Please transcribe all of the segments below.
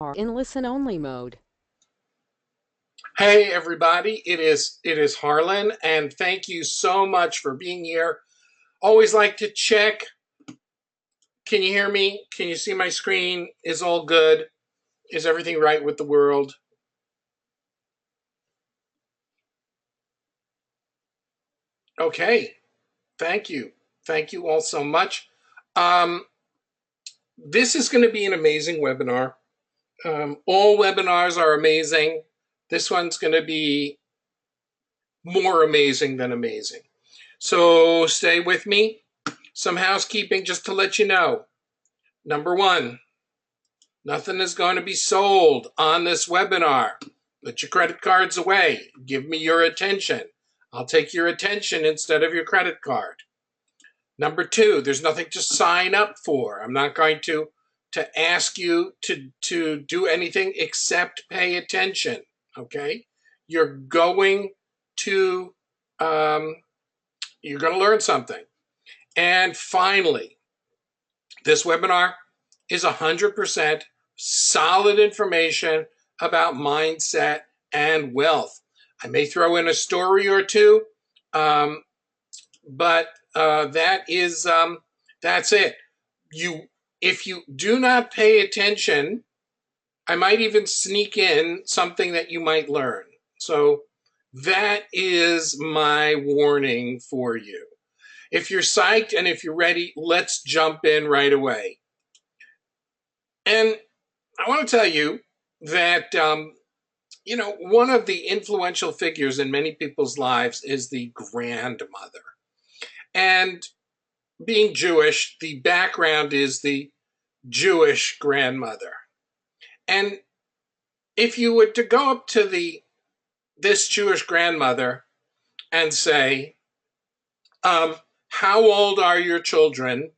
are in listen-only mode. Hey everybody, it is Harlan, and thank you so much for being here. Always like to check. Can you hear me? Can you see my screen? Is all good? Is everything right with the world? Okay, thank you. Thank you all so much. Um, this is going to be an amazing webinar. All webinars are amazing. This one's going to be more amazing than amazing. So stay with me. Some housekeeping just to let you know. Number one, nothing is going to be sold on this webinar. Put your credit cards away. Give me your attention. I'll take your attention instead of your credit card. Number two, there's nothing to sign up for. I'm not going to ask you to do anything except pay attention, okay? You're going to you're going to learn something. And finally, this webinar is 100% solid information about mindset and wealth. I may throw in a story or two, but that's it. If you do not pay attention, I might even sneak in something that you might learn. So that is my warning for you. If you're psyched and if you're ready, let's jump in right away. And I want to tell you that, one of the influential figures in many people's lives is the grandmother. And being Jewish, the background is the Jewish grandmother. And if you were to go up to this Jewish grandmother and say, how old are your children?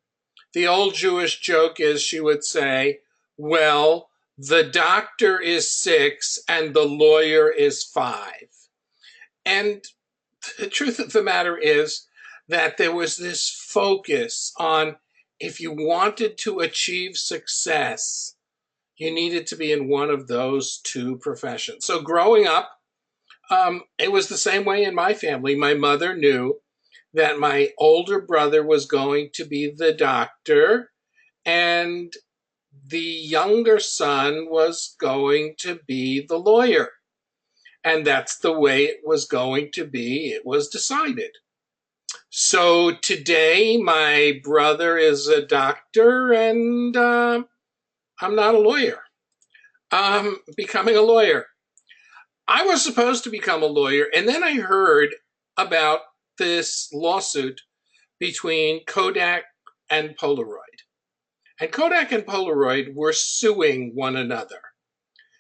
The old Jewish joke is she would say, well, the doctor is 6 and the lawyer is 5. And the truth of the matter is that there was this focus on if you wanted to achieve success, you needed to be in one of those two professions. So growing up, it was the same way in my family. My mother knew that my older brother was going to be the doctor and the younger son was going to be the lawyer. And that's the way it was going to be. It was decided. So today, my brother is a doctor and I'm not a lawyer. I'm becoming a lawyer. I was supposed to become a lawyer, and then I heard about this lawsuit between Kodak and Polaroid. And Kodak and Polaroid were suing one another.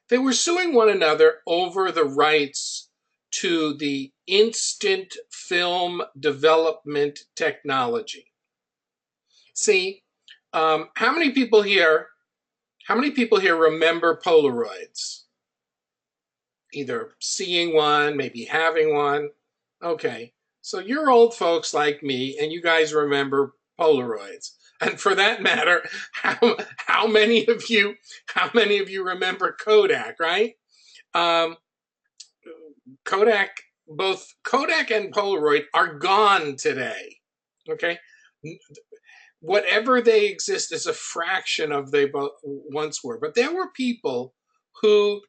They were suing one another over the rights to the instant film development technology. See, how many people here remember Polaroids? Either seeing one, maybe having one. Okay, so you're old folks like me, and you guys remember Polaroids. And for that matter, how many of you remember Kodak, right? Um, both Kodak and Polaroid are gone today. Okay, whatever they exist is a fraction of they once were. But there were people who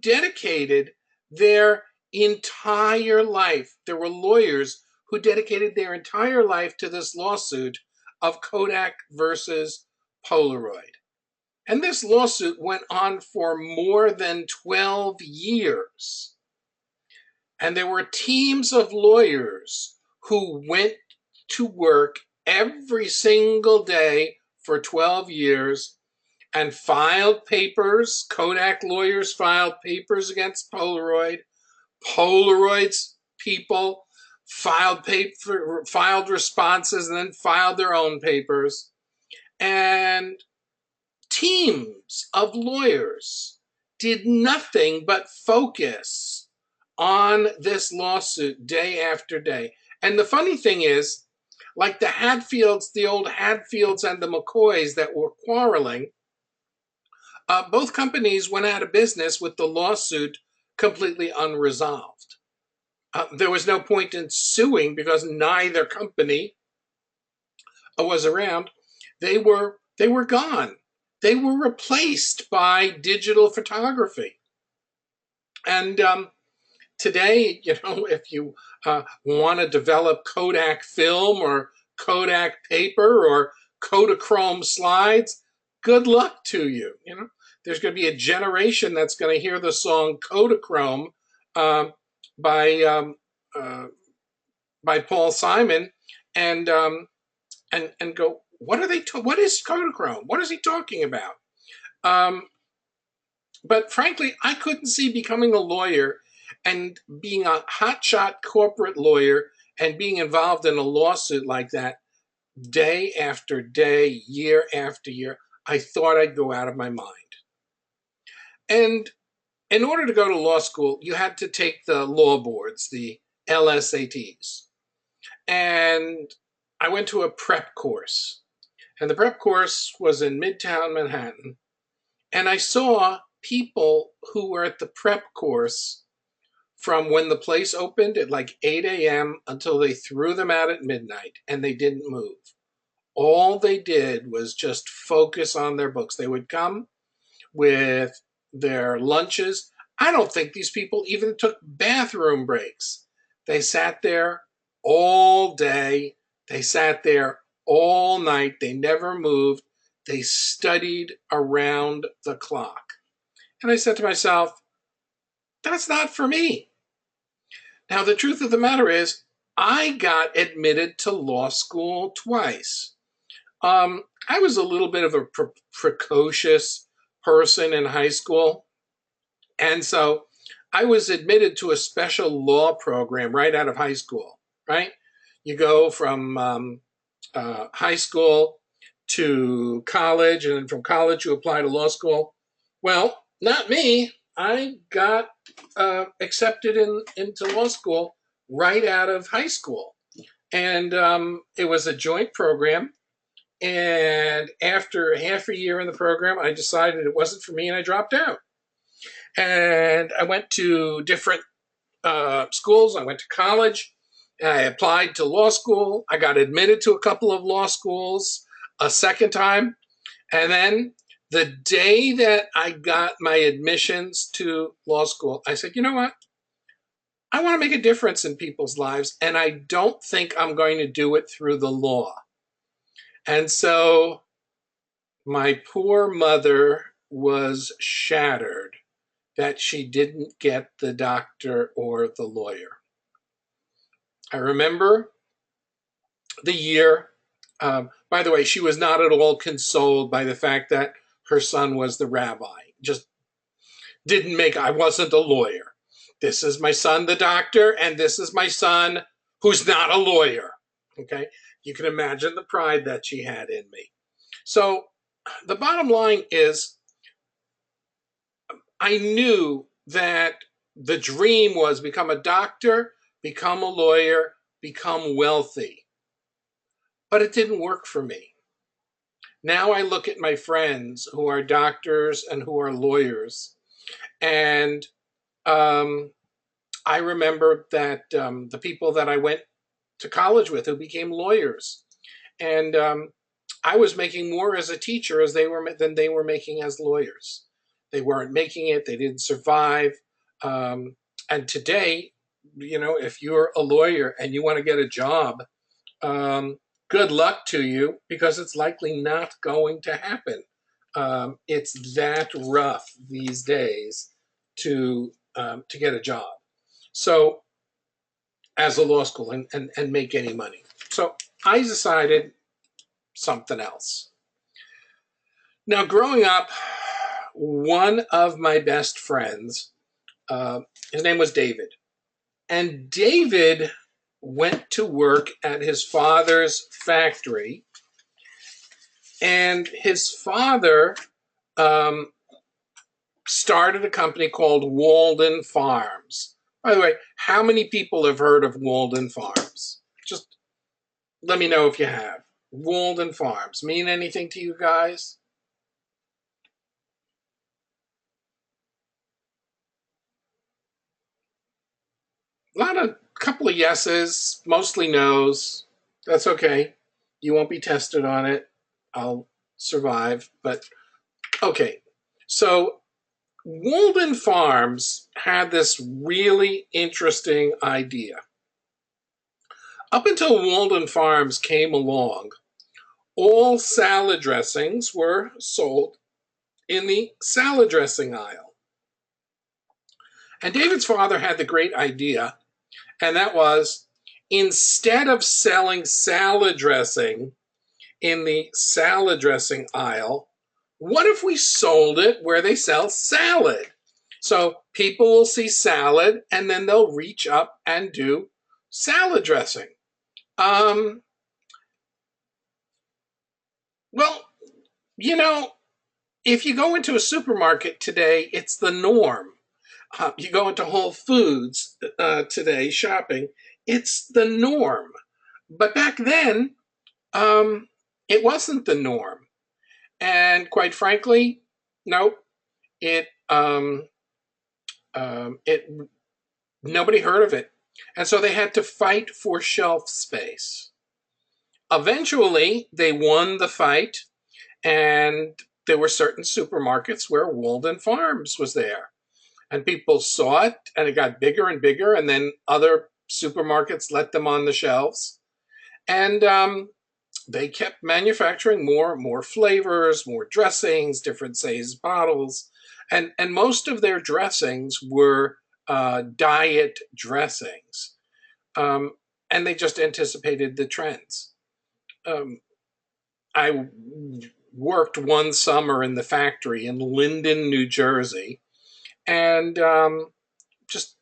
dedicated their entire life. There were lawyers who dedicated their entire life to this lawsuit of Kodak versus Polaroid. And this lawsuit went on for more than 12 years. And there were teams of lawyers who went to work every single day for 12 years and filed papers. Kodak lawyers filed papers against Polaroid. Polaroid's people filed responses and then filed their own papers. And teams of lawyers did nothing but focus on this lawsuit day after day. And the funny thing is, like the old Hadfields and the McCoys that were quarreling, Both companies went out of business with the lawsuit completely unresolved. There was no point in suing because neither company was around. They were gone. They were replaced by digital photography. And today, if you want to develop Kodak film or Kodak paper or Kodachrome slides, good luck to you. There's going to be a generation that's going to hear the song Kodachrome um, by um, uh, by Paul Simon and go, what are they? What is Kodachrome? What is he talking about? Um, but frankly, I couldn't see becoming a lawyer and being a hotshot corporate lawyer and being involved in a lawsuit like that day after day, year after year. I thought I'd go out of my mind. And in order to go to law school, you had to take the law boards, the LSATs. And I went to a prep course. And the prep course was in Midtown Manhattan. And I saw people who were at the prep course from when the place opened at like 8 a.m. until they threw them out at midnight, and they didn't move. All they did was just focus on their books. They would come with their lunches. I don't think these people even took bathroom breaks. They sat there all day. They sat there all night. They never moved. They studied around the clock. And I said to myself, that's not for me. Now, the truth of the matter is, I got admitted to law school twice. I was a little bit of a precocious person in high school. And so I was admitted to a special law program right out of high school, right? You go from high school to college, and then from college you apply to law school. Well, not me. I got accepted into law school right out of high school. And it was a joint program. And after half a year in the program, I decided it wasn't for me and I dropped out. And I went to different schools. I went to college. I applied to law school. I got admitted to a couple of law schools a second time. And then the day that I got my admissions to law school, I said, you know what? I want to make a difference in people's lives, and I don't think I'm going to do it through the law. And so my poor mother was shattered that she didn't get the doctor or the lawyer. I remember the year. By the way, she was not at all consoled by the fact that her son was the rabbi. Just didn't make, I wasn't a lawyer. This is my son, the doctor, and this is my son who's not a lawyer. Okay. You can imagine the pride that she had in me. So the bottom line is, I knew that the dream was become a doctor, become a lawyer, become wealthy. But it didn't work for me. Now I look at my friends who are doctors and who are lawyers, and um, I remember that the people that I went to college with who became lawyers, and I was making more as a teacher as they were than they were making as lawyers. They weren't making it. They didn't survive. And today, if you're a lawyer and you want to get a job, good luck to you because it's likely not going to happen. It's that rough these days to get a job. So as a law school and make any money. So I decided something else. Now, growing up, one of my best friends, his name was David. And David went to work at his father's factory. And his father um, started a company called Walden Farms. By the way, how many people have heard of Walden Farms? Just let me know if you have. Walden Farms mean anything to you guys? couple of yeses, mostly no's. That's okay. You won't be tested on it. I'll survive. But okay. So Walden Farms had this really interesting idea. Up until Walden Farms came along, all salad dressings were sold in the salad dressing aisle. And David's father had the great idea, and that was, instead of selling salad dressing in the salad dressing aisle, what if we sold it where they sell salad? So people will see salad and then they'll reach up and do salad dressing. Well, you know, if you go into a supermarket today, it's the norm. You go into Whole Foods today shopping, it's the norm. But back then, it wasn't the norm. And quite frankly, no, it, it nobody heard of it. And so they had to fight for shelf space. Eventually, they won the fight, and there were certain supermarkets where Walden Farms was there. And people saw it, and it got bigger and bigger, and then other supermarkets let them on the shelves. And they kept manufacturing more flavors, more dressings, different size bottles, and most of their dressings were diet dressings, and they just anticipated the trends. I worked one summer in the factory in Linden, New Jersey, and just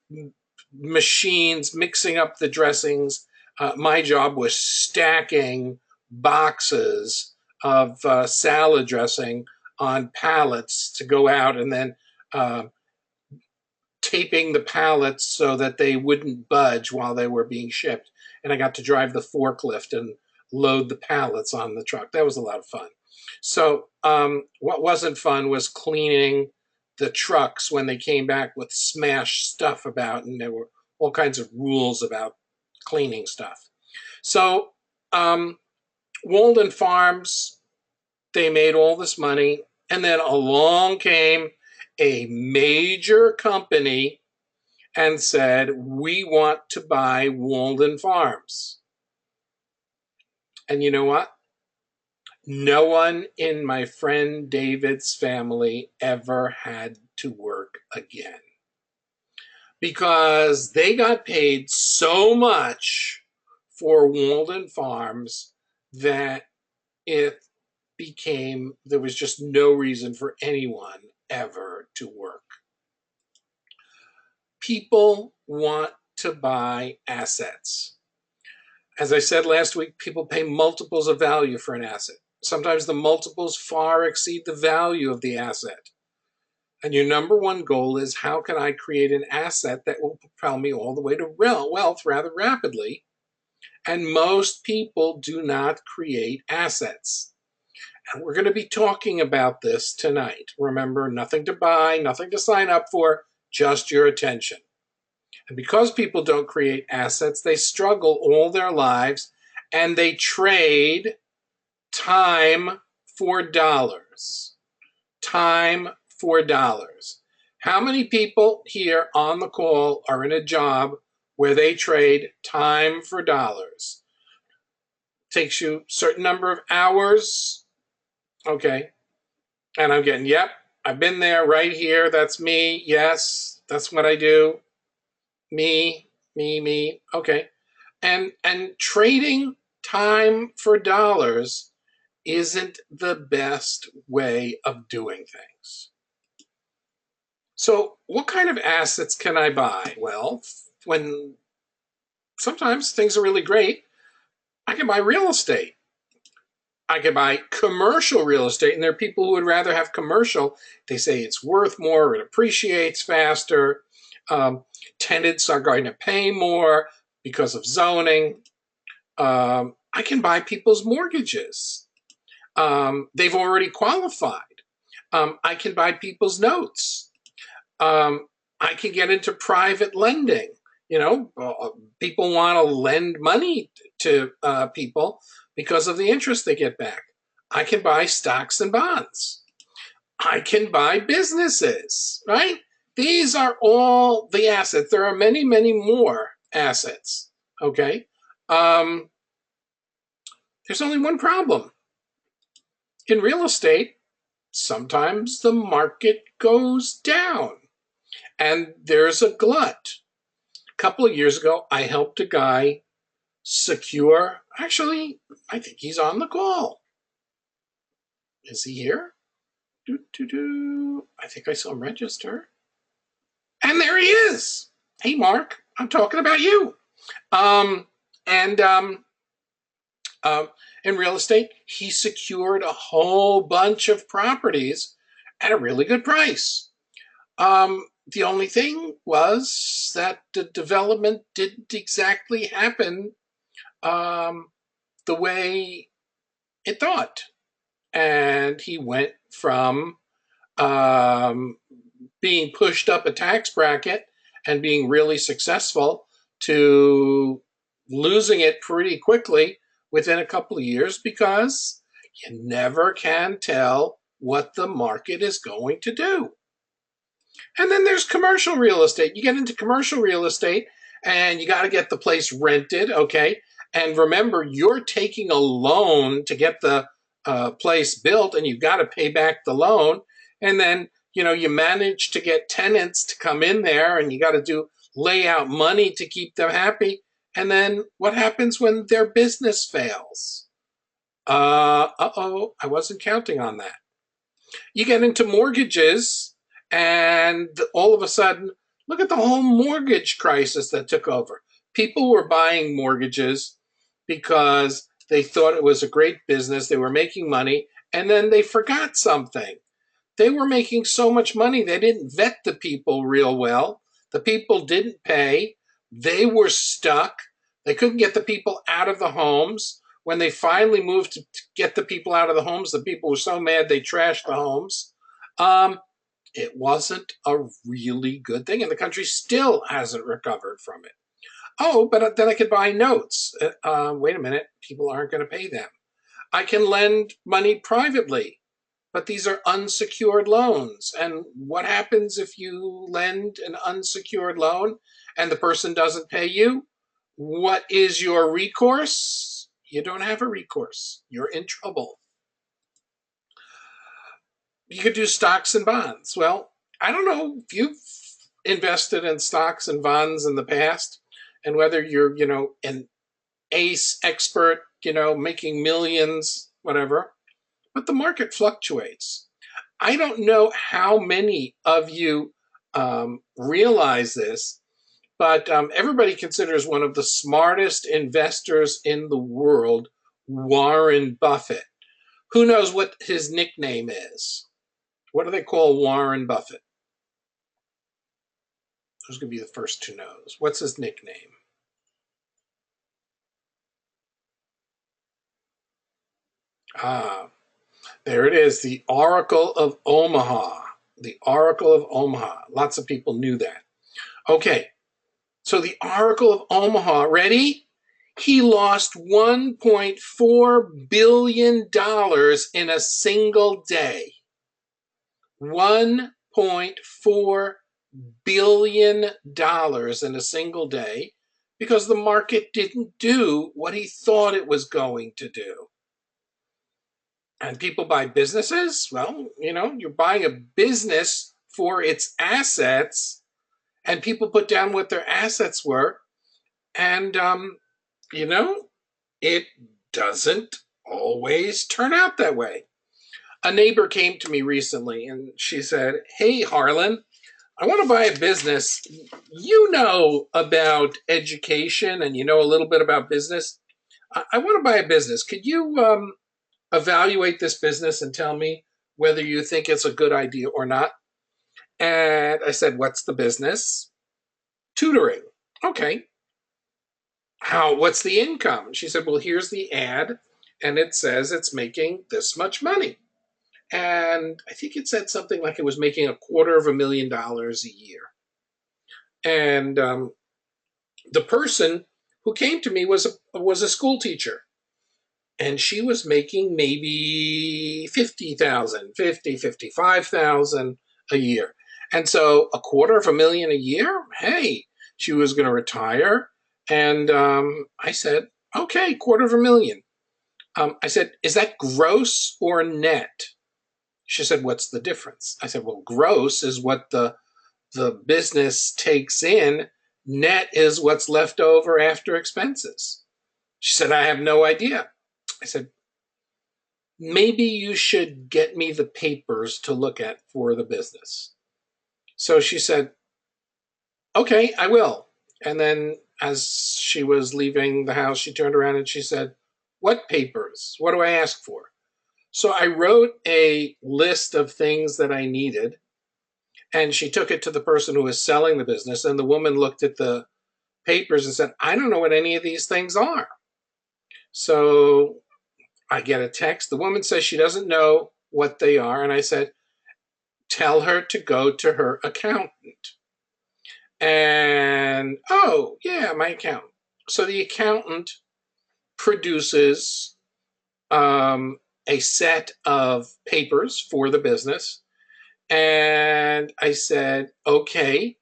machines mixing up the dressings. My job was stacking boxes of salad dressing on pallets to go out, and then taping the pallets so that they wouldn't budge while they were being shipped. And I got to drive the forklift and load the pallets on the truck. That was a lot of fun. So what wasn't fun was cleaning the trucks when they came back with smashed stuff about, and there were all kinds of rules about cleaning stuff. So Walden Farms, they made all this money, and then along came a major company and said, we want to buy Walden Farms. And you know what? No one in my friend David's family ever had to work again, because they got paid so much for Walden Farms that there was just no reason for anyone ever to work. People want to buy assets. As I said last week, people pay multiples of value for an asset. Sometimes the multiples far exceed the value of the asset. And your number one goal is, how can I create an asset that will propel me all the way to wealth rather rapidly? And most people do not create assets. And we're going to be talking about this tonight. Remember, nothing to buy, nothing to sign up for, just your attention. And because people don't create assets, they struggle all their lives, and they trade time for dollars. Time for dollars. How many people here on the call are in a job where they trade time for dollars? Takes you a certain number of hours. Okay. And I'm getting, yep, I've been there, right here. That's me. Yes, that's what I do. Me. Okay. And trading time for dollars isn't the best way of doing things. So what kind of assets can I buy? Well, when sometimes things are really great, I can buy real estate. I can buy commercial real estate, and there are people who would rather have commercial. They say it's worth more, it appreciates faster. Tenants are going to pay more because of zoning. I can buy people's mortgages. They've already qualified. I can buy people's notes. I can get into private lending. People want to lend money to people because of the interest they get back. I can buy stocks and bonds. I can buy businesses, right? These are all the assets. There are many, many more assets. Okay. Um, there's only one problem. In real estate, sometimes the market goes down and there's a glut. A couple of years ago, I helped a guy secure. Actually, I think he's on the call. Is he here? I think I saw him register. And there he is. Hey, Mark, I'm talking about you. And in real estate, he secured a whole bunch of properties at a really good price. The only thing was that the development didn't exactly happen the way it thought. And he went from being pushed up a tax bracket and being really successful to losing it pretty quickly within a couple of years, because you never can tell what the market is going to do. And then there's commercial real estate. You get into commercial real estate and you got to get the place rented, okay? And remember, you're taking a loan to get the place built, and you've got to pay back the loan. And then, you manage to get tenants to come in there, and you got to lay out money to keep them happy. And then what happens when their business fails? I wasn't counting on that. You get into mortgages, and all of a sudden, look at the whole mortgage crisis that took over. People were buying mortgages because they thought it was a great business. They were making money, and then they forgot something. They were making so much money, they didn't vet the people real well. The people didn't pay. They were stuck. They couldn't get the people out of the homes. When they finally moved to get the people out of the homes, the people were so mad they trashed the homes. It wasn't a really good thing, and the country still hasn't recovered from it. Oh, but then I could buy notes. Wait a minute, people aren't going to pay them. I can lend money privately, but these are unsecured loans. And what happens if you lend an unsecured loan and the person doesn't pay you? What is your recourse? You don't have a recourse. You're in trouble. You could do stocks and bonds. Well, I don't know if you've invested in stocks and bonds in the past, and whether you're, an ace expert, making millions, whatever, but the market fluctuates. I don't know how many of you realize this, but everybody considers one of the smartest investors in the world Warren Buffett. Who knows what his nickname is? What do they call Warren Buffett? Who's going to be the first to know? What's his nickname? Ah, there it is, the Oracle of Omaha. The Oracle of Omaha. Lots of people knew that. Okay, so the Oracle of Omaha, ready? He lost $1.4 billion in a single day. $1.4 billion in a single day because the market didn't do what he thought it was going to do. And people buy businesses. Well, you're buying a business for its assets, and people put down what their assets were. And, it doesn't always turn out that way. A neighbor came to me recently and she said, "Hey, Harlan, I want to buy a business. You know about education and you know a little bit about business. I want to buy a business. Could you evaluate this business and tell me whether you think it's a good idea or not?" And I said, "What's the business?" "Tutoring." "Okay. What's the income?" She said, "Well, here's the ad, and it says it's making this much money." And I think it said something like it was making $250,000 a year. And The person who came to me was a school teacher, and she was making maybe 50,000, 50, 55,000 a year. And so $250,000 a year, hey, she was going to retire. And I said, okay, $250,000. I said, is that gross or net? She said, what's the difference? I said, well, gross is what the business takes in. Net is what's left over after expenses. She said, I have no idea. I said, maybe you should get me the papers to look at for the business. So she said, okay, I will. And then as she was leaving the house, she turned around and she said, what papers? What do I ask for? So I wrote a list of things that I needed, and she took it to the person who was selling the business. And the woman looked at the papers and said, I don't know what any of these things are. So I get a text. The woman says she doesn't know what they are. And I said, tell her to go to her accountant. And, oh, yeah, my accountant. So the accountant produces a set of papers for the business. And I said, okay,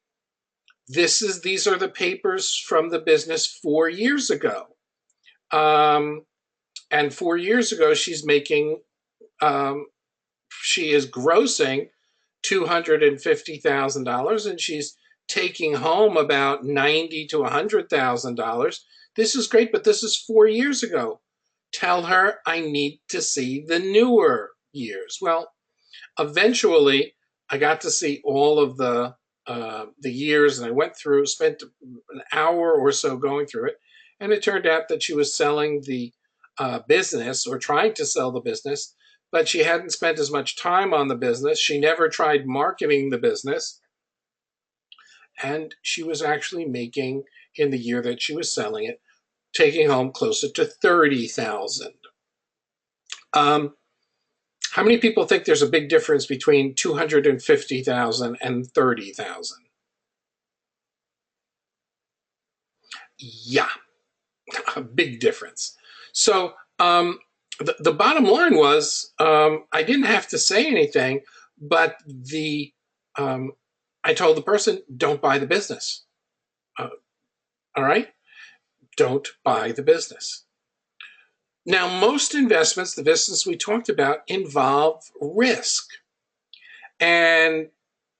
these are the papers from the business 4 years ago. And 4 years ago, she is grossing $250,000, and she's taking home about $90,000 to $100,000. This is great, but this is 4 years ago. Tell her I need to see the newer years. Well, eventually, I got to see all of the years, and I spent an hour or so going through it, and it turned out that she was selling the business, or trying to sell the business, but she hadn't spent as much time on the business. She never tried marketing the business, and she was actually making, in the year that she was selling it, taking home closer to 30,000. How many people think there's a big difference between 250,000 and 30,000? Yeah, a big difference. So the bottom line was, I didn't have to say anything, but I told the person, don't buy the business. Uh, all right? Don't buy the business. Now, most investments, the business we talked about, involve risk. And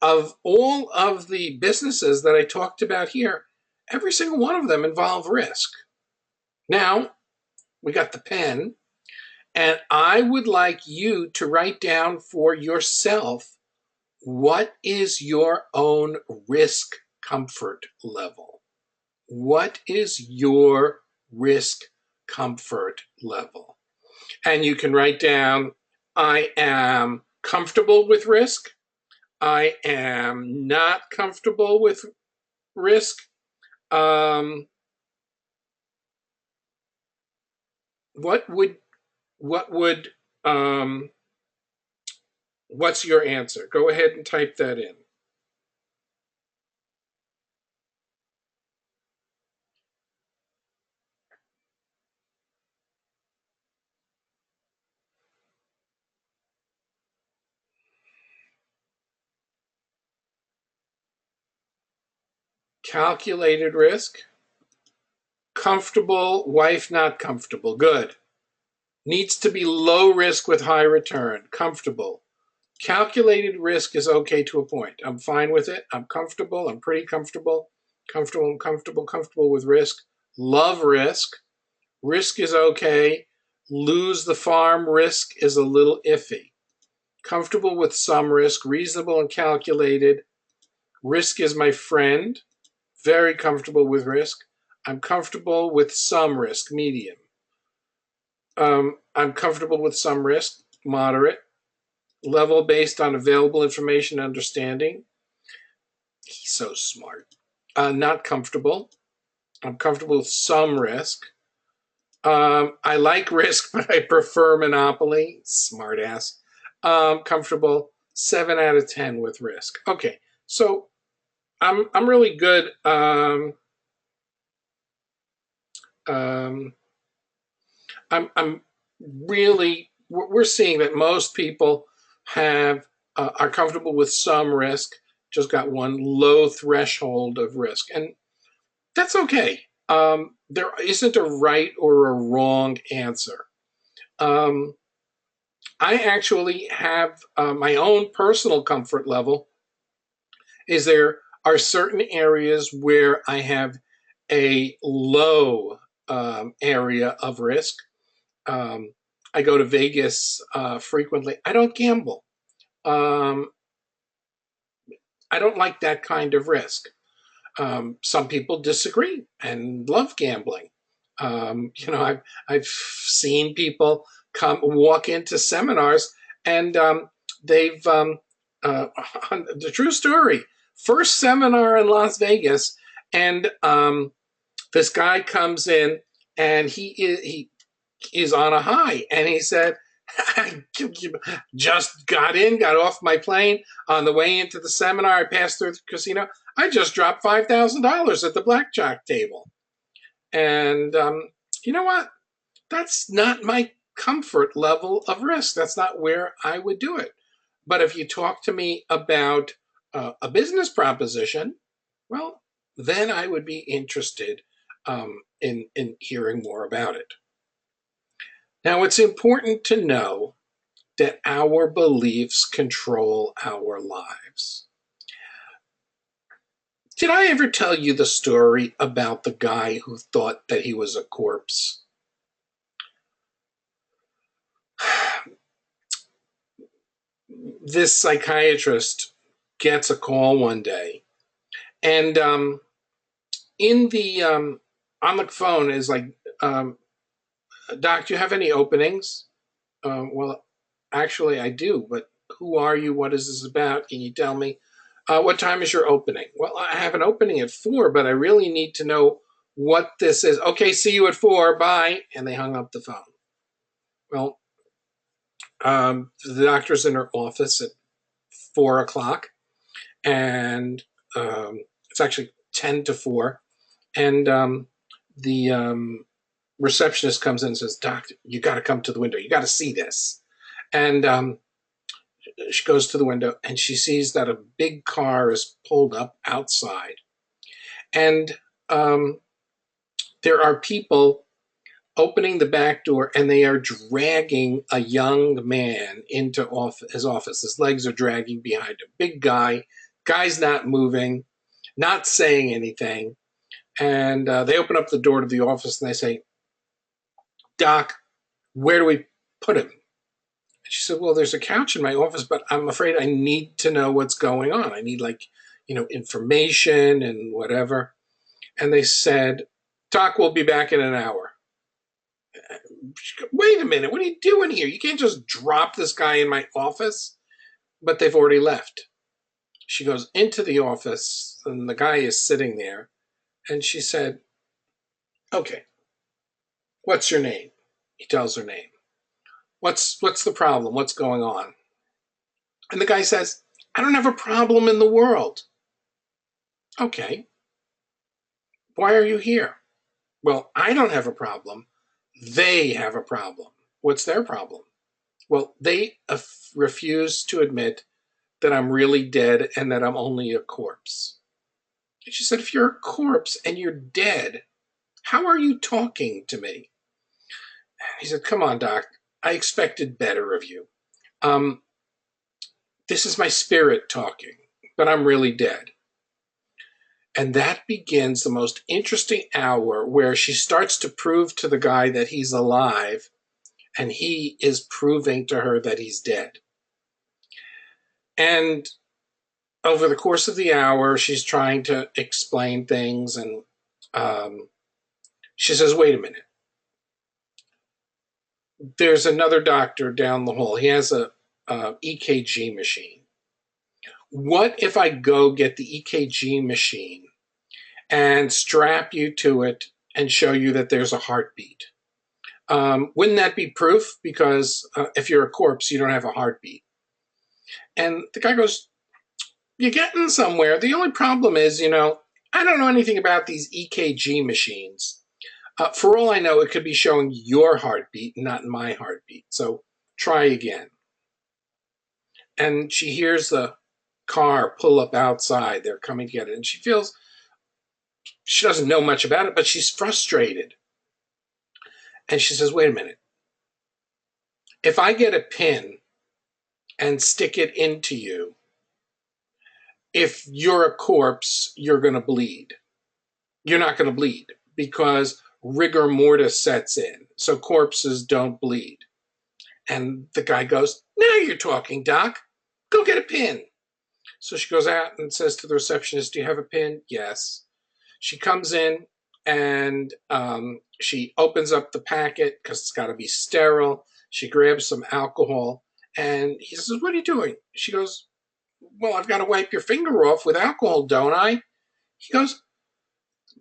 of all of the businesses that I talked about here, every single one of them involve risk. Now, we got the pen, and I would like you to write down for yourself, what is your own risk comfort level? What is your risk comfort level? And you can write down, I am comfortable with risk. I am not comfortable with risk. Um, what would what would what's your answer? Go ahead and type that in. Calculated risk. Comfortable, wife not comfortable. Good. Needs to be low risk with high return. Comfortable. Calculated risk is okay to a point. I'm fine with it. I'm comfortable. I'm pretty comfortable. Comfortable with risk. Love risk. Risk is okay. Lose the farm risk is a little iffy. Comfortable with some risk. Reasonable and calculated. Risk is my friend. Very comfortable with risk. I'm comfortable with some risk, medium. I'm comfortable with some risk, moderate. Level based on available information and understanding. He's so smart. Not comfortable. I'm comfortable with some risk. I like risk, but I prefer monopoly. Smart ass. Comfortable. 7 out of 10 with risk. Okay, so I'm really good. Um, I'm really, we're seeing that most people are comfortable with some risk, just got one low threshold of risk, and that's okay. There isn't a right or a wrong answer. Um, I actually have my own personal comfort level. Is there are certain areas where I have a low area of risk. Um, I go to Vegas frequently. I don't gamble. Um, I don't like that kind of risk. Some people disagree and love gambling. I've seen people come walk into seminars and they've the true story. First seminar in Las Vegas, and this guy comes in and he is on a high, and he said, I just got off my plane on the way into the seminar. I passed through the casino. I just dropped $5,000 at the blackjack table. And you know what? That's not my comfort level of risk. That's not where I would do it. But if you talk to me about a business proposition, well, then I would be interested in hearing more about it. Now, it's important to know that our beliefs control our lives. Did I ever tell you the story about the guy who thought that he was a corpse? This psychiatrist gets a call one day, and in the on the phone is like, Doc, do you have any openings? Well, actually, I do, but who are you? What is this about? Can you tell me? What time is your opening? Well, I have an opening at 4, but I really need to know what this is. Okay, see you at 4. Bye. And they hung up the phone. Well, the doctor's in her office at 4 o'clock, and it's actually 10 to 4. And the receptionist comes in and says, Doc, you got to come to the window. You got to see this. And she goes to the window and she sees that a big car is pulled up outside. And there are people opening the back door, and they are dragging a young man into his office. His legs are dragging behind him. Big guy. Guy's not moving, not saying anything. And they open up the door to the office and they say, Doc, where do we put him? She said, well, there's a couch in my office, but I'm afraid I need to know what's going on. I need, like, information and whatever. And they said, Doc will be back in an hour. Wait a minute, what are you doing here? You can't just drop this guy in my office. But they've already left. She goes into the office, and the guy is sitting there. And she said, okay, what's your name? He tells her name. What's the problem? What's going on? And the guy says, I don't have a problem in the world. Okay. Why are you here? Well, I don't have a problem. They have a problem. What's their problem? Well, they refuse to admit that I'm really dead and that I'm only a corpse. And she said, if you're a corpse and you're dead, how are you talking to me? He said, come on, Doc. I expected better of you. This is my spirit talking, but I'm really dead. And that begins the most interesting hour, where she starts to prove to the guy that he's alive, and he is proving to her that he's dead. And over the course of the hour, she's trying to explain things, and she says, wait a minute. There's another doctor down the hall. He has a EKG machine. What if I go get the EKG machine and strap you to it and show you that there's a heartbeat? Wouldn't that be proof? Because if you're a corpse, you don't have a heartbeat. And the guy goes, you're getting somewhere. The only problem is, I don't know anything about these EKG machines. For all I know, it could be showing your heartbeat, not my heartbeat. So try again. And she hears the car pull up outside. They're coming to get it. And she feels, she doesn't know much about it, but she's frustrated. And she says, wait a minute. If I get a pin and stick it into you, if you're a corpse, you're going to bleed. You're not going to bleed because rigor mortis sets in. So corpses don't bleed. And the guy goes, now you're talking, Doc. Go get a pin. So she goes out and says to the receptionist, do you have a pin? Yes. She comes in and she opens up the packet because it's got to be sterile. She grabs some alcohol and he says, what are you doing? She goes, well, I've got to wipe your finger off with alcohol, don't I? He goes,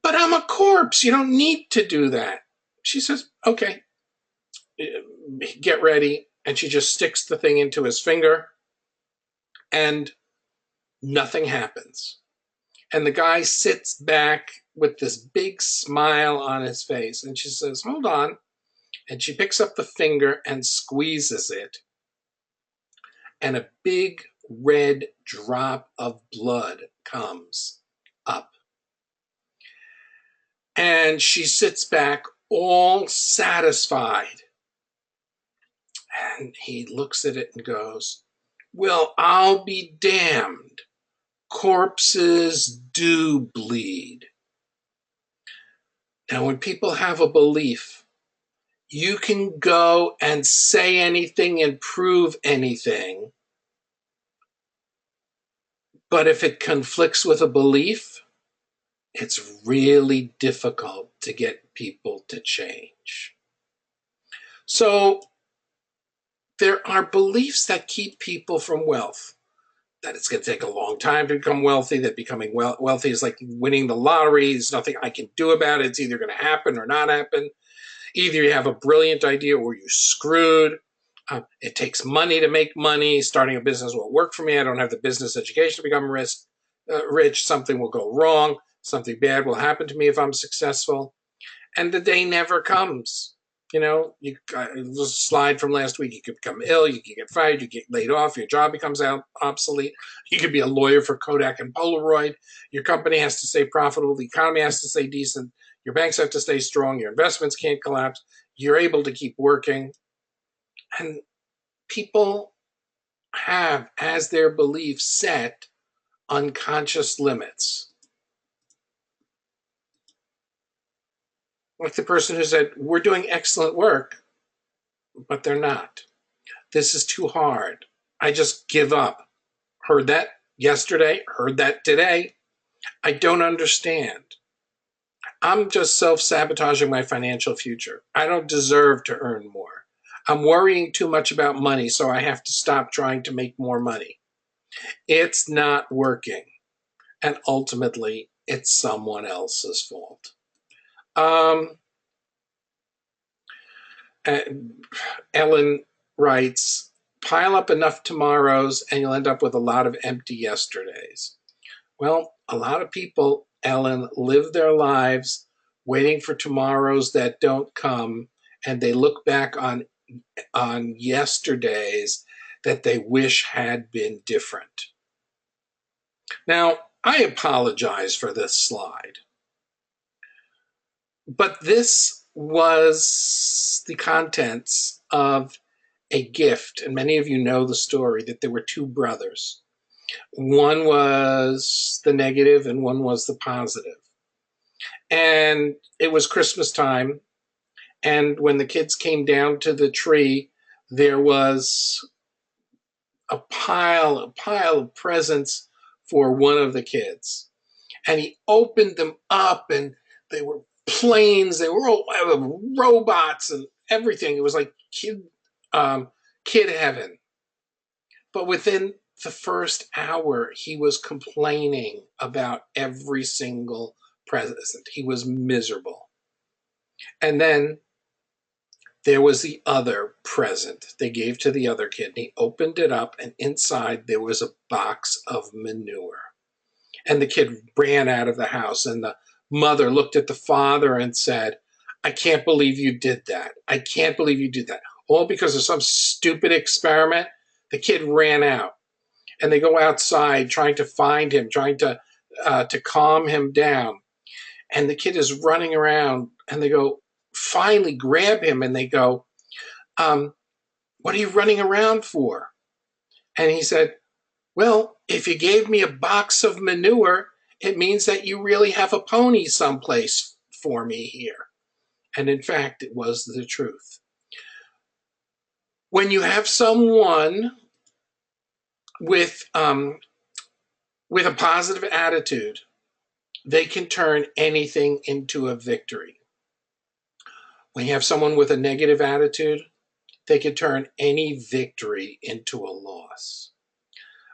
but I'm a corpse. You don't need to do that. She says, okay, get ready. And she just sticks the thing into his finger and nothing happens. And the guy sits back with this big smile on his face. And she says, hold on. And she picks up the finger and squeezes it. And a big red drop of blood comes up. And she sits back all satisfied. And he looks at it and goes, well, I'll be damned. Corpses do bleed. Now, when people have a belief, you can go and say anything and prove anything. But if it conflicts with a belief, it's really difficult to get people to change. So there are beliefs that keep people from wealth. That it's going to take a long time to become wealthy, that becoming wealthy is like winning the lottery. There's nothing I can do about it. It's either going to happen or not happen. Either you have a brilliant idea or you're screwed. It takes money to make money. Starting a business won't work for me. I don't have the business education to become rich. Something will go wrong. Something bad will happen to me if I'm successful. And the day never comes. You know, there's a slide from last week. You could become ill. You could get fired. You get laid off. Your job becomes obsolete. You could be a lawyer for Kodak and Polaroid. Your company has to stay profitable. The economy has to stay decent. Your banks have to stay strong. Your investments can't collapse. You're able to keep working. And people have, as their belief, set unconscious limits. Like the person who said, we're doing excellent work, but they're not. This is too hard. I just give up. Heard that yesterday, heard that today. I don't understand. I'm just self-sabotaging my financial future. I don't deserve to earn more. I'm worrying too much about money, so I have to stop trying to make more money. It's not working. And ultimately, it's someone else's fault. Ellen writes, pile up enough tomorrows and you'll end up with a lot of empty yesterdays. Well, a lot of people, Ellen, live their lives waiting for tomorrows that don't come, and they look back on yesterdays that they wish had been different. Now, I apologize for this slide, but this was the contents of a gift, and many of you know the story that there were two brothers. One was the negative and one was the positive. And it was Christmas time, and when the kids came down to the tree, there was a pile of presents for one of the kids. And he opened them up, and they were planes, they were all robots and everything. It was like kid heaven. But within the first hour, he was complaining about every single present. He was miserable. And then there was the other present they gave to the other kid. And he opened it up, and inside there was a box of manure. And the kid ran out of the house, and the mother looked at the father and said, I can't believe you did that. I can't believe you did that. All because of some stupid experiment. The kid ran out, and they go outside trying to find him, trying to calm him down. And the kid is running around, and they go, finally grab him, and they go, what are you running around for? And he said, well, if you gave me a box of manure, it means that you really have a pony someplace for me here. And in fact, it was the truth. When you have someone with a positive attitude, they can turn anything into a victory. When you have someone with a negative attitude, they can turn any victory into a loss.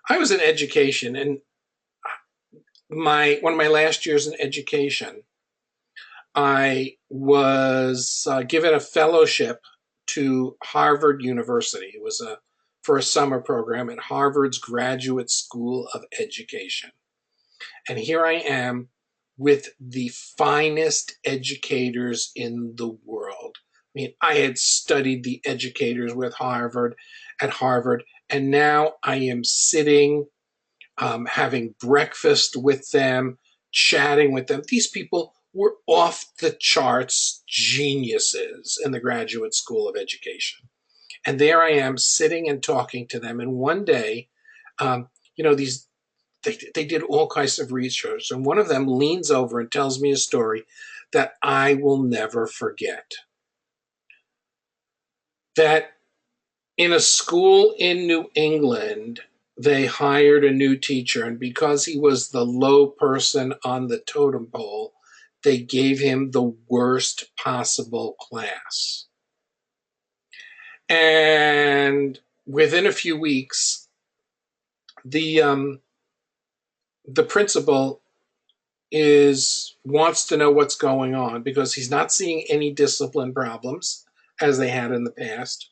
I was in education, and one of my last years in education, I was given a fellowship to Harvard University. It was for a summer program at Harvard's Graduate School of Education. And here I am with the finest educators in the world. I mean, I had studied the educators at Harvard, and now I am sitting, having breakfast with them, chatting with them. These people were off the charts geniuses in the Graduate School of Education. And there I am sitting and talking to them. And one day, they did all kinds of research. And one of them leans over and tells me a story that I will never forget. That in a school in New England, they hired a new teacher, and because he was the low person on the totem pole, they gave him the worst possible class. And within a few weeks, the principal wants to know what's going on because he's not seeing any discipline problems as they had in the past,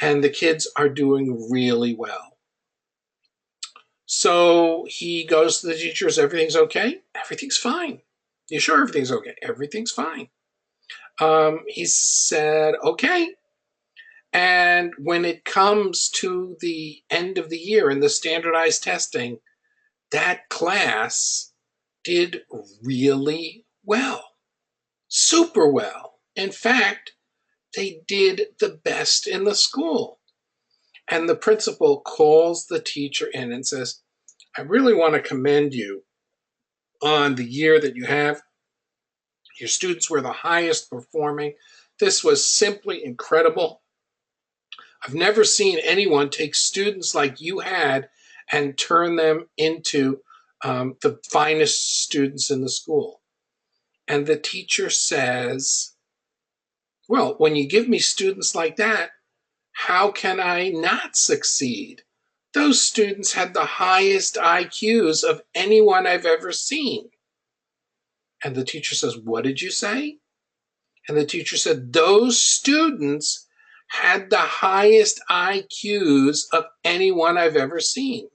and the kids are doing really well. So he goes to the teachers, everything's okay? Everything's fine. You sure everything's okay? Everything's fine. He said, okay. And when it comes to the end of the year and the standardized testing, that class did really well, super well. In fact, they did the best in the school. And the principal calls the teacher in and says, I really want to commend you on the year that you have. Your students were the highest performing. This was simply incredible. I've never seen anyone take students like you had and turn them into the finest students in the school. And the teacher says, well, when you give me students like that, how can I not succeed? Those students had the highest IQs of anyone I've ever seen. And the teacher says, what did you say? And the teacher said, those students had the highest IQs of anyone I've ever seen.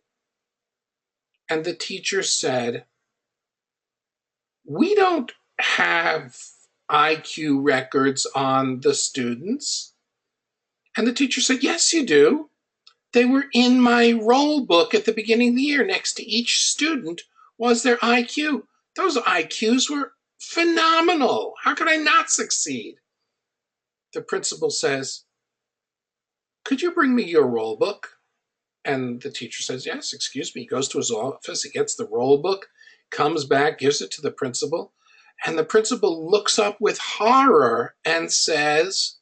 And the teacher said, we don't have IQ records on the students. And the teacher said, yes, you do. They were in my roll book at the beginning of the year. Next to each student was their IQ. Those IQs were phenomenal. How could I not succeed? The principal says, could you bring me your roll book? And the teacher says, yes, excuse me. He goes to his office, he gets the roll book, comes back, gives it to the principal. And the principal looks up with horror and says,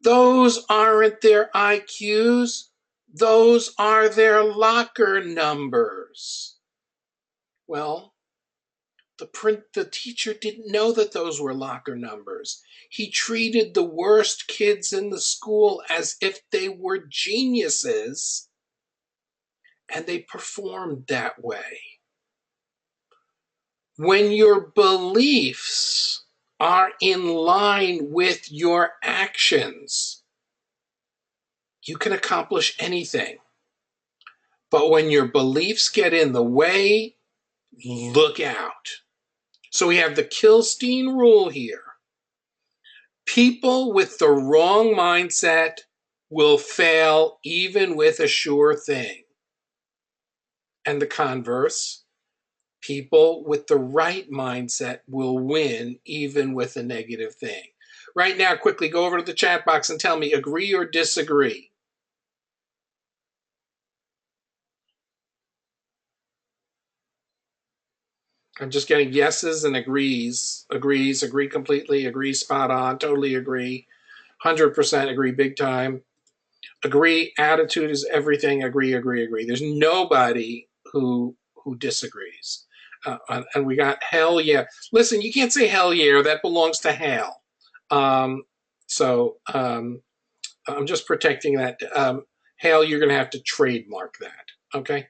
those aren't their IQs. Those are their locker numbers. Well, the teacher didn't know that those were locker numbers. He treated the worst kids in the school as if they were geniuses, and they performed that way. When your beliefs are in line with your actions, you can accomplish anything. But when your beliefs get in the way, look out. So we have the Kilstein Rule here. People with the wrong mindset will fail even with a sure thing. And the converse, people with the right mindset will win even with a negative thing. Right now, quickly go over to the chat box and tell me, agree or disagree. I'm just getting yeses and agrees, agree completely, agree spot on, totally agree, 100% agree big time. Agree, attitude is everything, agree. There's nobody who disagrees. And we got hell yeah. Listen, you can't say hell yeah, that belongs to hell. So I'm just protecting that. Hell, you're going to have to trademark that, okay?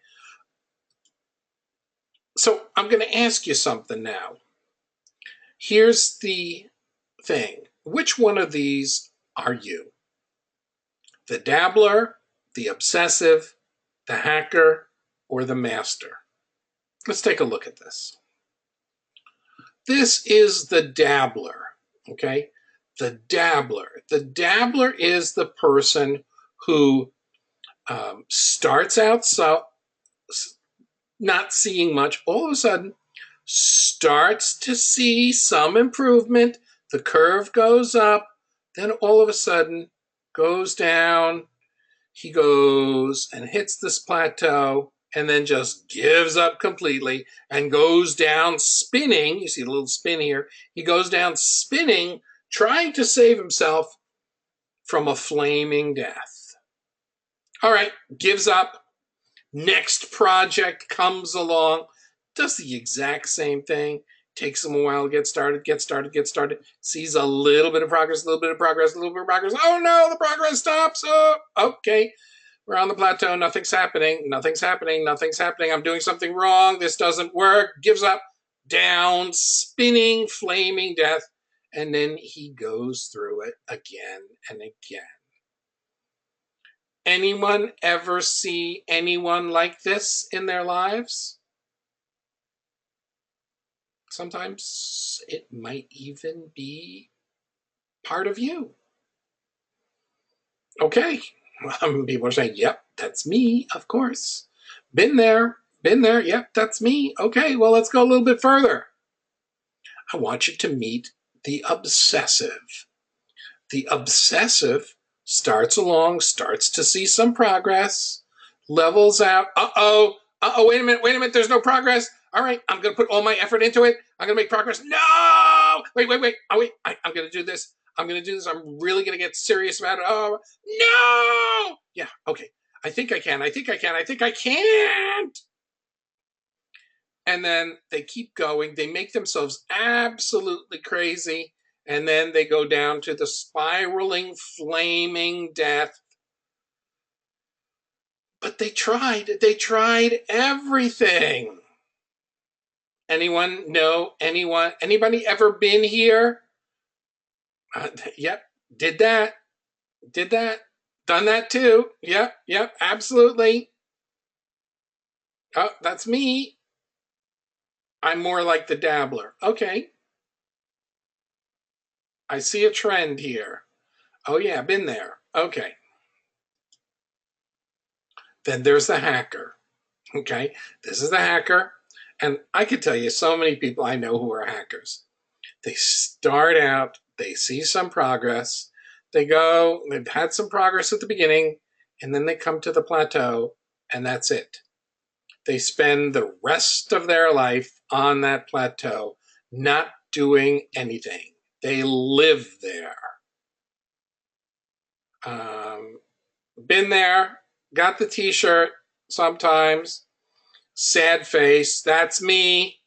So I'm going to ask you something now. Here's the thing. Which one of these are you? The dabbler, the obsessive, the hacker, or the master? Let's take a look at this. This is the dabbler, okay? The dabbler. The dabbler is the person who starts out not seeing much, all of a sudden starts to see some improvement. The curve goes up, then all of a sudden goes down. He goes and hits this plateau and then just gives up completely and goes down spinning. You see a little spin here. He goes down spinning, trying to save himself from a flaming death. All right, gives up. Next project comes along, does the exact same thing. Takes him a while to get started. Sees a little bit of progress. Oh no, the progress stops. Oh, okay. We're on the plateau. Nothing's happening. I'm doing something wrong. This doesn't work. Gives up. Down, spinning, flaming death. And then he goes through it again and again. Anyone ever see anyone like this in their lives? Sometimes it might even be part of you. Okay. People are saying, yep, that's me, of course. Been there, yep, that's me. Okay, well, let's go a little bit further. I want you to meet the obsessive. The obsessive starts to see some progress, levels out. Wait a minute, there's no progress. All right, I'm going to put all my effort into it. I'm going to make progress. No! Wait. I'm going to do this. I'm really going to get serious about it. Oh, no! Yeah, okay. I think I can. I think I can't. And then they keep going. They make themselves absolutely crazy. And then they go down to the spiraling, flaming death. But they tried everything. Anyone know anybody ever been here? Yep, did that, done that too. Yep, absolutely. Oh, that's me. I'm more like the dabbler. Okay. I see a trend here. Oh yeah, been there. Okay. Then there's the hacker. Okay, this is the hacker. And I could tell you so many people I know who are hackers. They start out, they see some progress, they've had some progress at the beginning, and then they come to the plateau, and that's it. They spend the rest of their life on that plateau, not doing anything. They live there. Been there, got the t-shirt sometimes. Sad face, that's me.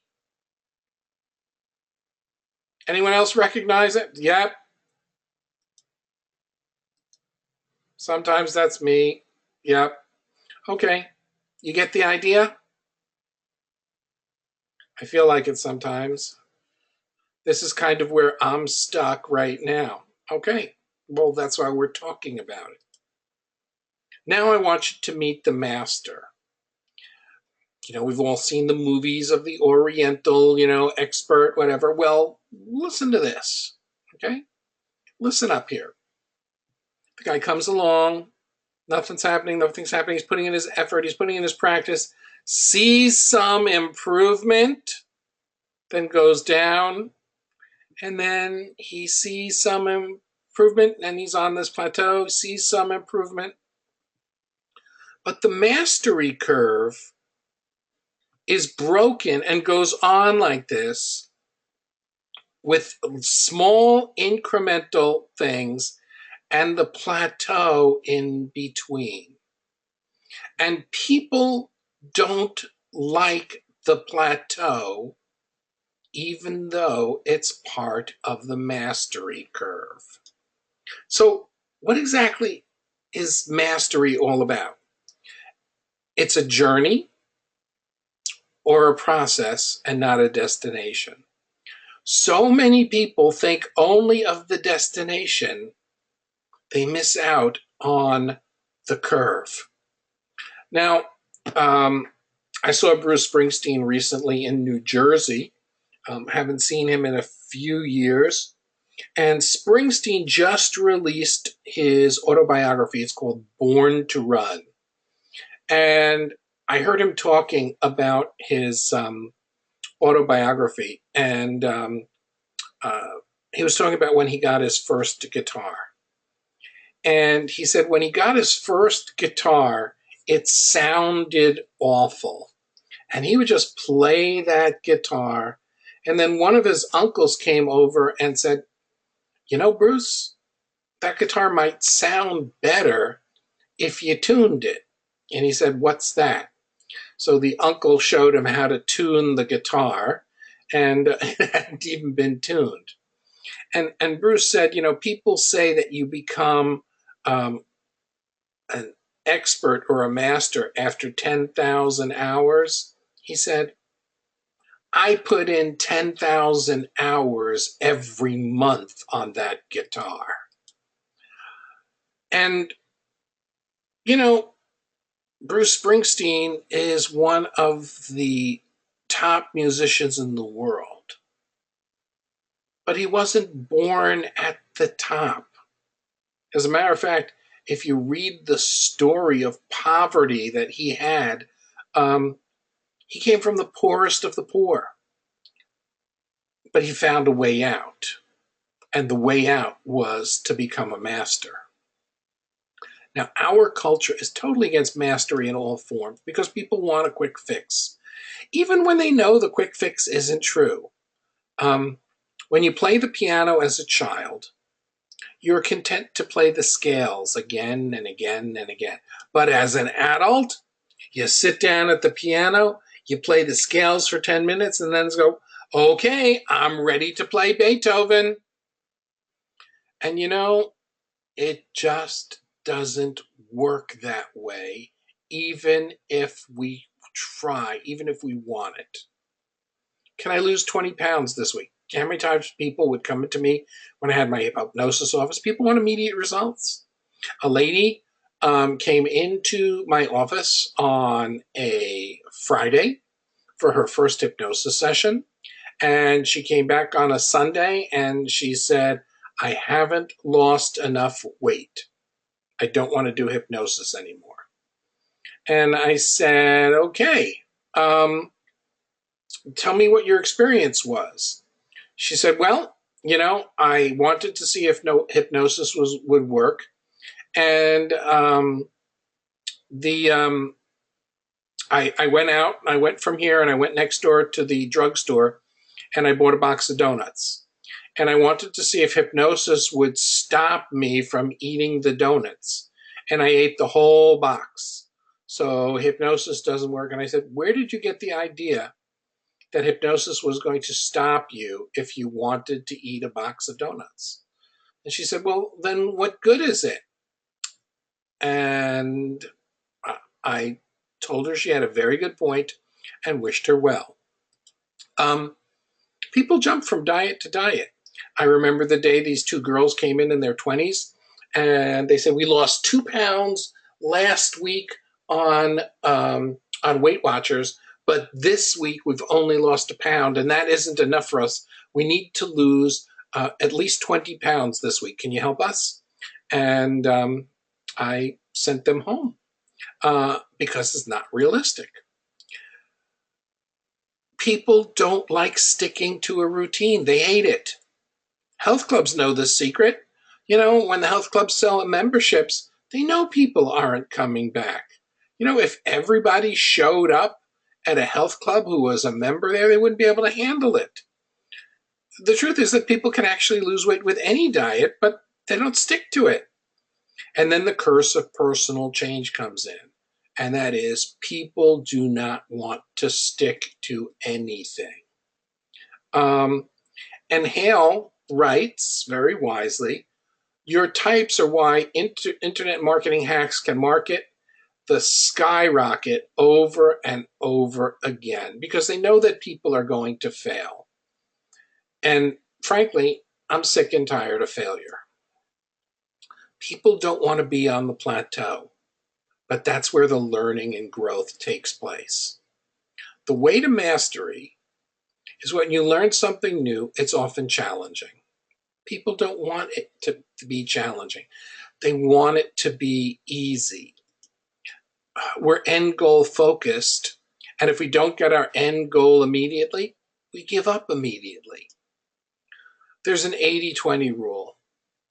Anyone else recognize it? Yep. Sometimes that's me. Yep. Okay. You get the idea? I feel like it sometimes. This is kind of where I'm stuck right now. Okay. Well, that's why we're talking about it. Now I want you to meet the master. We've all seen the movies of the Oriental, expert, whatever. Well, listen to this. Okay. listen up here. The guy comes along, nothing's happening, He's putting in his effort, he's putting in his practice, sees some improvement, then goes down, and then he sees some improvement, and he's on this plateau, sees some improvement. But the mastery curve is broken and goes on like this with small incremental things and the plateau in between. And people don't like the plateau, even though it's part of the mastery curve. So, what exactly is mastery all about? It's a journey or a process and not a destination. So many people think only of the destination, they miss out on the curve. Now, I saw Bruce Springsteen recently in New Jersey. Haven't seen him in a few years. And Springsteen just released his autobiography. It's called Born to Run. And I heard him talking about his autobiography. And he was talking about when he got his first guitar. And he said when he got his first guitar, it sounded awful. And he would just play that guitar. And then one of his uncles came over and said, you know, Bruce, that guitar might sound better if you tuned it. And he said, what's that? So the uncle showed him how to tune the guitar, and it hadn't even been tuned. And Bruce said, you know, people say that you become an expert or a master after 10,000 hours. He said, I put in 10,000 hours every month on that guitar. And, you know, Bruce Springsteen is one of the top musicians in the world. But he wasn't born at the top. As a matter of fact, if you read the story of poverty that he had, he came from the poorest of the poor. But he found a way out. And the way out was to become a master. Now, our culture is totally against mastery in all forms because people want a quick fix, even when they know the quick fix isn't true. When you play the piano as a child, you're content to play the scales again and again and again. But as an adult, you sit down at the piano, you play the scales for 10 minutes, and then go, okay, I'm ready to play Beethoven. And you know, it just doesn't work that way, even if we try, even if we want it. Can I lose 20 pounds this week? How many times people would come to me when I had my hypnosis office? People want immediate results. A lady came into my office on a Friday for her first hypnosis session. And she came back on a Sunday and she said, I haven't lost enough weight. I don't want to do hypnosis anymore. And I said, okay, tell me what your experience was. She said, well, you know, I wanted to see if hypnosis would work. And I went out, I went from here and I went next door to the drugstore and I bought a box of donuts. And I wanted to see if hypnosis would stop me from eating the donuts. And I ate the whole box. So hypnosis doesn't work. And I said, where did you get the idea that hypnosis was going to stop you if you wanted to eat a box of donuts? And she said, well, then what good is it? And I told her she had a very good point and wished her well. People jump from diet to diet. I remember the day these two girls came in their 20s and they said, we lost 2 pounds last week on Weight Watchers, but this week we've only lost 1 pound and that isn't enough for us. We need to lose at least 20 pounds this week. Can you help us? And I sent them home because it's not realistic. People don't like sticking to a routine. They hate it. Health clubs know this secret. You know, when the health clubs sell memberships, they know people aren't coming back. You know, if everybody showed up at a health club who was a member there, they wouldn't be able to handle it. The truth is that people can actually lose weight with any diet, but they don't stick to it. And then the curse of personal change comes in. And that is, people do not want to stick to anything. And Hale writes very wisely, your types are why internet marketing hacks can market the skyrocket over and over again, because they know that people are going to fail. And frankly, I'm sick and tired of failure. People don't want to be on the plateau, but that's where the learning and growth takes place. The way to mastery is when you learn something new, it's often challenging. People don't want it to be challenging. They want it to be easy. We're end goal focused. And if we don't get our end goal immediately, we give up immediately. There's an 80-20 rule.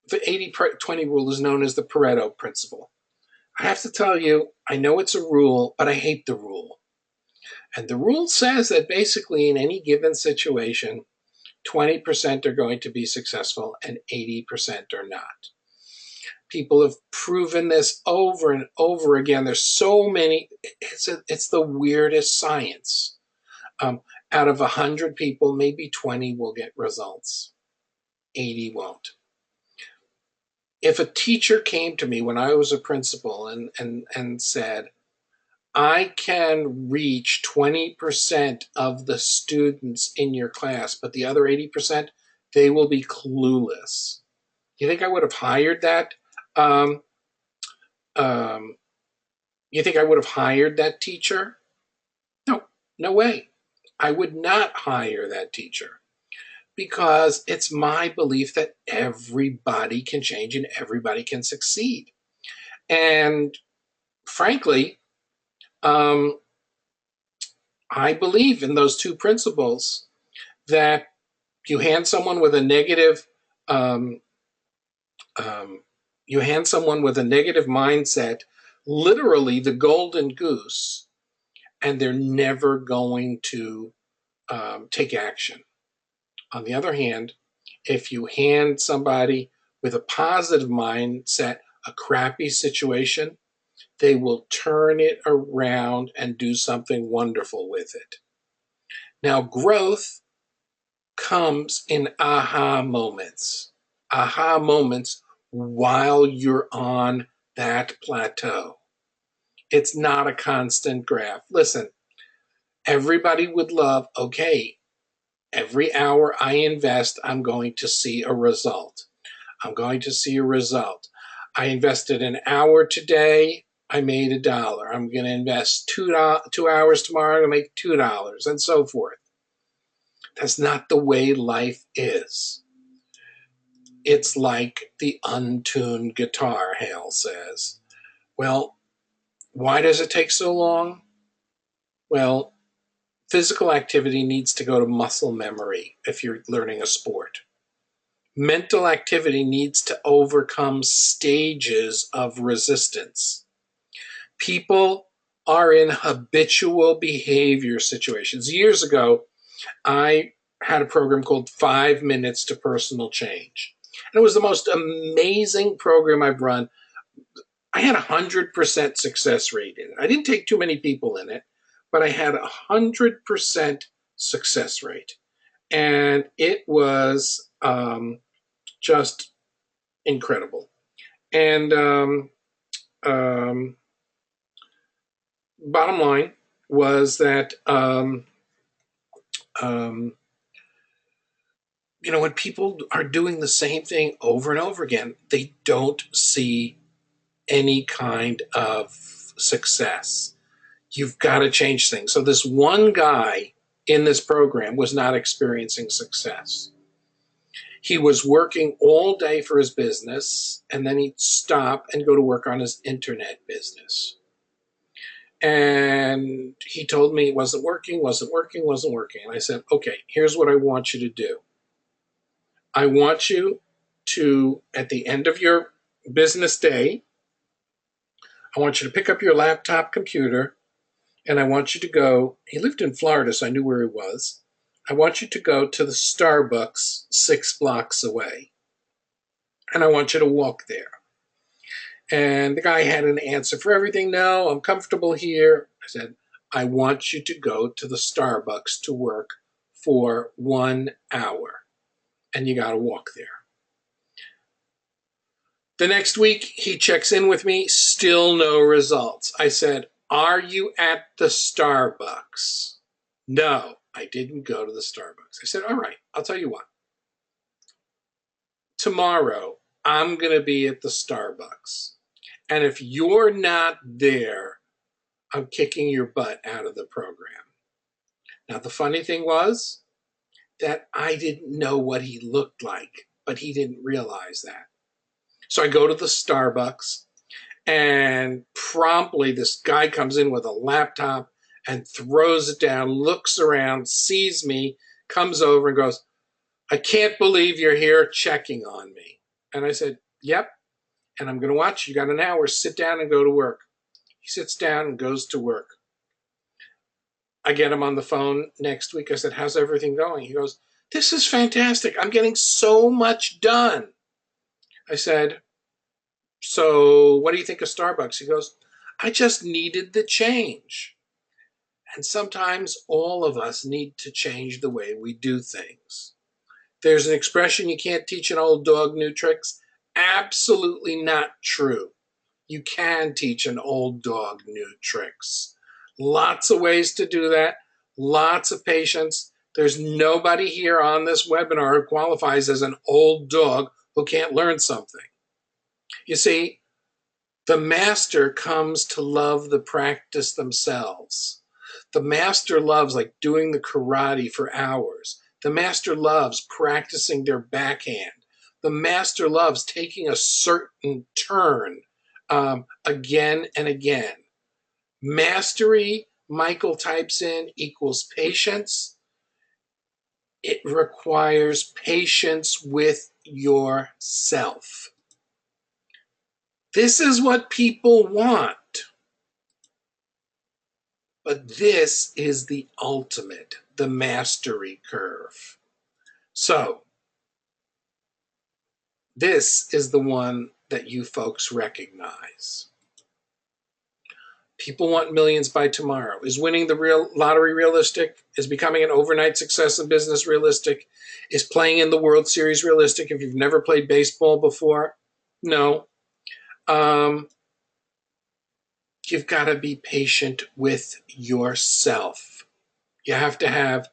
The 80-20 rule is known as the Pareto principle. I have to tell you, I know it's a rule, but I hate the rule. And the rule says that basically in any given situation, 20% are going to be successful and 80% are not. People have proven this over and over again. There's so many, it's the weirdest science. Out of 100 people, maybe 20 will get results. 80 won't. If a teacher came to me when I was a principal and said, I can reach 20% of the students in your class, but the other 80%, they will be clueless. You think I would have hired that? You think I would have hired that teacher? No, no way. I would not hire that teacher because it's my belief that everybody can change and everybody can succeed. And frankly, I believe in those two principles that you hand someone with a negative mindset, literally the golden goose, and they're never going to take action. On the other hand, if you hand somebody with a positive mindset a crappy situation, they will turn it around and do something wonderful with it. Now, growth comes in aha moments. Aha moments while you're on that plateau. It's not a constant graph. Listen, everybody would love, okay, every hour I invest, I'm going to see a result. I'm going to see a result. I invested an hour today, I made $1. I'm going to invest 2 hours tomorrow, I'm going to make $2, and so forth. That's not the way life is. It's like the untuned guitar, Hale says. Well, why does it take so long? Well, physical activity needs to go to muscle memory if you're learning a sport. Mental activity needs to overcome stages of resistance. People are in habitual behavior situations. Years ago, I had a program called 5 Minutes to Personal Change. And it was the most amazing program I've run. I had 100% success rate in it. I didn't take too many people in it, but I had 100% success rate. And it was just incredible. And bottom line was that when people are doing the same thing over and over again, they don't see any kind of success. You've got to change things. So this one guy in this program was not experiencing success. He was working all day for his business, and then he'd stop and go to work on his internet business. And he told me it wasn't working. And I said, okay, here's what I want you to do. I want you to, at the end of your business day, I want you to pick up your laptop computer, and I want you to go, he lived in Florida, so I knew where he was. I want you to go to the Starbucks 6 blocks away, and I want you to walk there. And the guy had an answer for everything. No, I'm comfortable here. I said, I want you to go to the Starbucks to work for 1 hour, and you got to walk there. The next week, he checks in with me, still no results. I said, are you at the Starbucks? No, I didn't go to the Starbucks. I said, all right, I'll tell you what. Tomorrow, I'm going to be at the Starbucks. And if you're not there, I'm kicking your butt out of the program. Now, the funny thing was that I didn't know what he looked like, but he didn't realize that. So I go to the Starbucks, and promptly this guy comes in with a laptop and throws it down, looks around, sees me, comes over and goes, I can't believe you're here checking on me. And I said, yep, and I'm going to watch. You got an hour. Sit down and go to work. He sits down and goes to work. I get him on the phone next week. I said, how's everything going? He goes, this is fantastic. I'm getting so much done. I said, so what do you think of Starbucks? He goes, I just needed the change. And sometimes all of us need to change the way we do things. There's an expression, you can't teach an old dog new tricks. Absolutely not true. You can teach an old dog new tricks. Lots of ways to do that. Lots of patience. There's nobody here on this webinar who qualifies as an old dog who can't learn something. You see, the master comes to love the practice themselves. The master loves like doing the karate for hours. The master loves practicing their backhand. The master loves taking a certain turn again and again. Mastery, Michael types in, equals patience. It requires patience with yourself. This is what people want. But this is the ultimate, the mastery curve. So, this is the one that you folks recognize. People want millions by tomorrow. Is winning the real lottery realistic? Is becoming an overnight success in business realistic? Is playing in the World Series realistic if you've never played baseball before? No. You've got to be patient with yourself. You have to have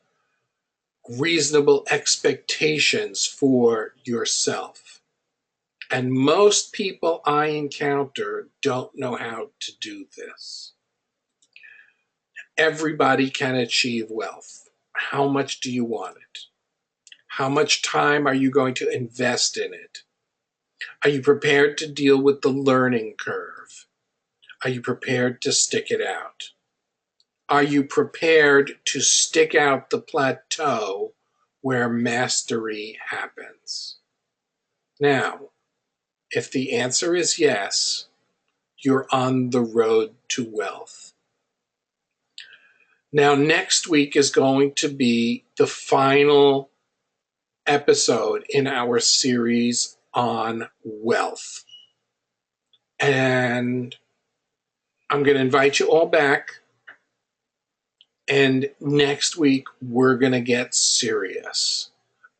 reasonable expectations for yourself. And most people I encounter don't know how to do this. Everybody can achieve wealth. How much do you want it? How much time are you going to invest in it? Are you prepared to deal with the learning curve? Are you prepared to stick it out? Are you prepared to stick out the plateau where mastery happens? Now, if the answer is yes, you're on the road to wealth. Now, next week is going to be the final episode in our series on wealth. And I'm going to invite you all back. And next week, we're going to get serious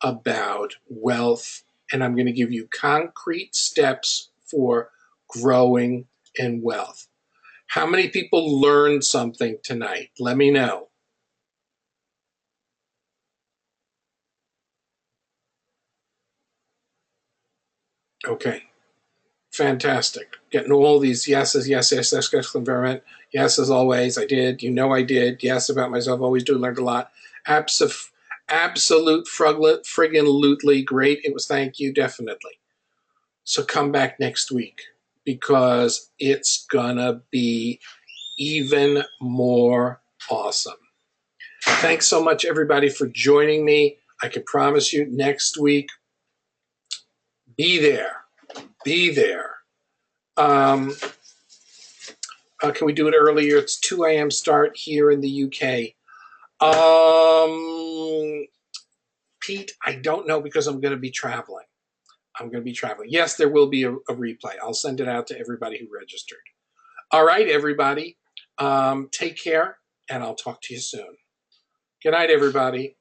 about wealth. And I'm going to give you concrete steps for growing in wealth. How many people learned something tonight? Let me know. Okay. Fantastic. Getting all these yeses, yes, environment. Yes, as always, I did. You know I did. Yes, about myself, always do. Learned a lot. Absolute friggin' lootly great. It was, thank you, definitely. So come back next week because it's gonna be even more awesome. Thanks so much, everybody, for joining me. I can promise you next week, be there. Be there. Can we do it earlier? It's 2 a.m. start here in the UK. Pete, I don't know because I'm going to be traveling. Yes, there will be a replay. I'll send it out to everybody who registered. All right, everybody. Take care, and I'll talk to you soon. Good night, everybody.